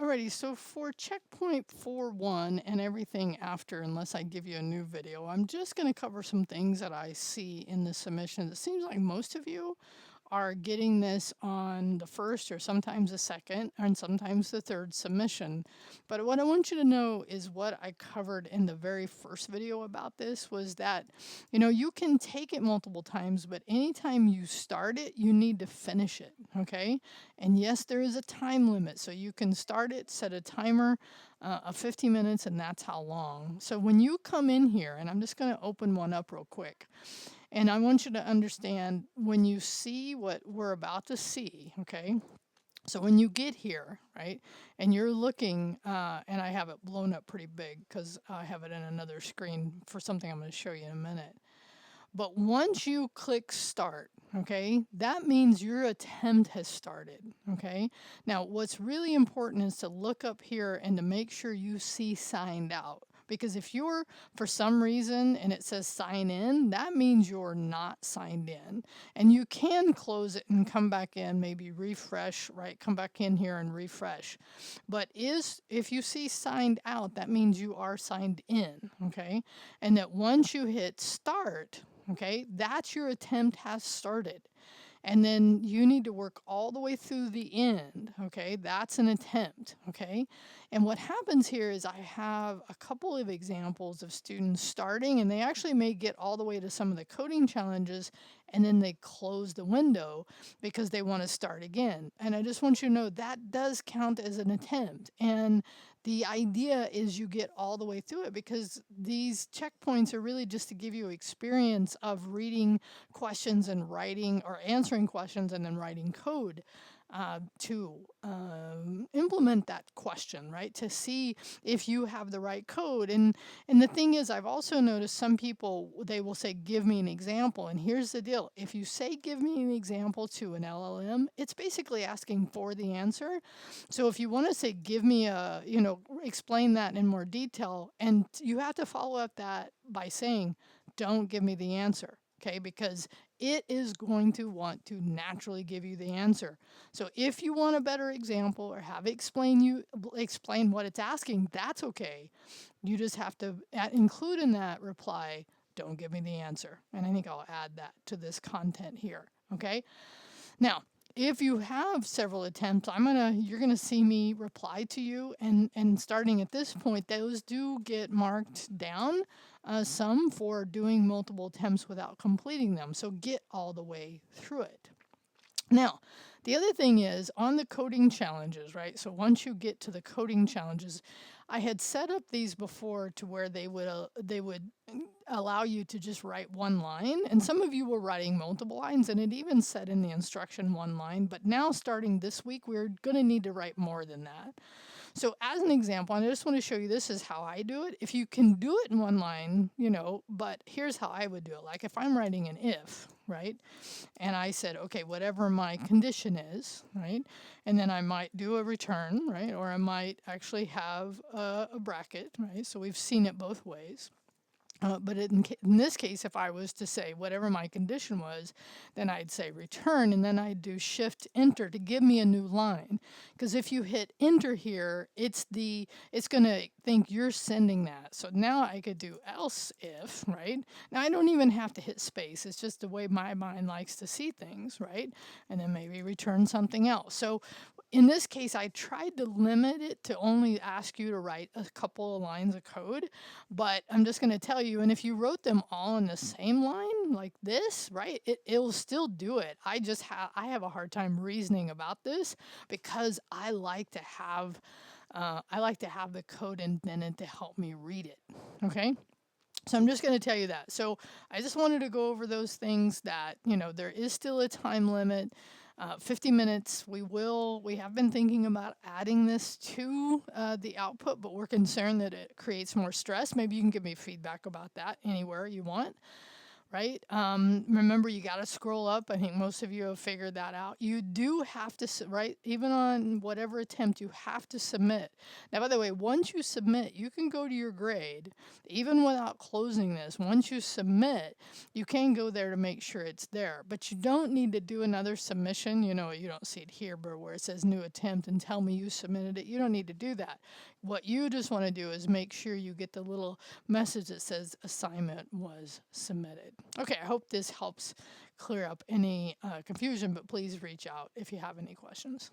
Alrighty, so for checkpoint 4.1 and everything after, unless I give you a new video, I'm just going to cover some things that I see in the submission. It seems like most of you are getting this on the first or sometimes the second and sometimes the third submission. But what I want you to know is what I covered in the very first video about this was that, you can take it multiple times, but anytime you start it, you need to finish it, okay? And yes, there is a time limit, so you can start it, set a timer of 50 minutes, and that's how long. So when you come in here, and I'm just going to open one up real quick, and I want you to understand when you see what we're about to see, okay? So when you get here, right, and you're looking, and I have it blown up pretty big because I have it in another screen for something I'm going to show you in a minute. But once you click start, okay, that means your attempt has started, okay? Now, what's really important is to look up here and to make sure you see signed out. Because if you're, for some reason, and it says sign in, that means you're not signed in. And you can close it and come back in, maybe refresh, right? Come back in here and refresh. But if you see signed out, that means you are signed in, okay? And that once you hit start, okay, that's your attempt has started. And then you need to work all the way through the end, okay? That's an attempt, okay? And what happens here is I have a couple of examples of students starting, and they actually may get all the way to some of the coding challenges, and then they close the window because they want to start again. And I just want you to know that does count as an attempt. And the idea is you get all the way through it because these checkpoints are really just to give you experience of reading questions and writing or answering questions and then writing code to implement that question, right? To see if you have the right code. And the thing is, I've also noticed some people, they will say, give me an example. And here's the deal. If you say, give me an example to an LLM, it's basically asking for the answer. So if you want to say, give me a, explain that in more detail, and you have to follow up that by saying, don't give me the answer. Okay, because it is going to want to naturally give you the answer. So if you want a better example or have it explain what it's asking, that's okay. You just have to include in that reply, don't give me the answer. And I think I'll add that to this content here. Okay. Now, if you have several attempts, you're gonna see me reply to you, and starting at this point, those do get marked down, some for doing multiple attempts without completing them. So get all the way through it. Now, the other thing is on the coding challenges, right? So once you get to the coding challenges, I had set up these before to where they would allow you to just write one line. And some of you were writing multiple lines, and it even said in the instruction one line. But now starting this week, we're going to need to write more than that. So as an example, and I just want to show you this is how I do it. If you can do it in one line, but here's how I would do it. Like if I'm writing an if, right? And I said, okay, whatever my condition is, right? And then I might do a return, right? Or I might actually have a bracket, right? So we've seen it both ways. But in this case, if I was to say whatever my condition was, then I'd say return, and then I'd do shift enter to give me a new line. Because if you hit enter here, it's going to think you're sending that. So now I could do else if, right? Now I don't even have to hit space. It's just the way my mind likes to see things, right? And then maybe return something else. So in this case, I tried to limit it to only ask you to write a couple of lines of code, but I'm just going to tell you, and if you wrote them all in the same line like this, right, it'll still do it. I have a hard time reasoning about this because I like to have the code indented to help me read it, okay? So I'm just going to tell you that. So I just wanted to go over those things that, there is still a time limit. 50 minutes, we have been thinking about adding this to the output, but we're concerned that it creates more stress. Maybe you can give me feedback about that anywhere you want. right? Remember, you got to scroll up. I think most of you have figured that out. You do have to, right? Even on whatever attempt, you have to submit. Now, by the way, once you submit, you can go to your grade, even without closing this. Once you submit, you can go there to make sure it's there. But you don't need to do another submission. You know, you don't see it here, but where it says new attempt and tell me you submitted it, you don't need to do that. What you just want to do is make sure you get the little message that says assignment was submitted. Okay, I hope this helps clear up any confusion, but please reach out if you have any questions.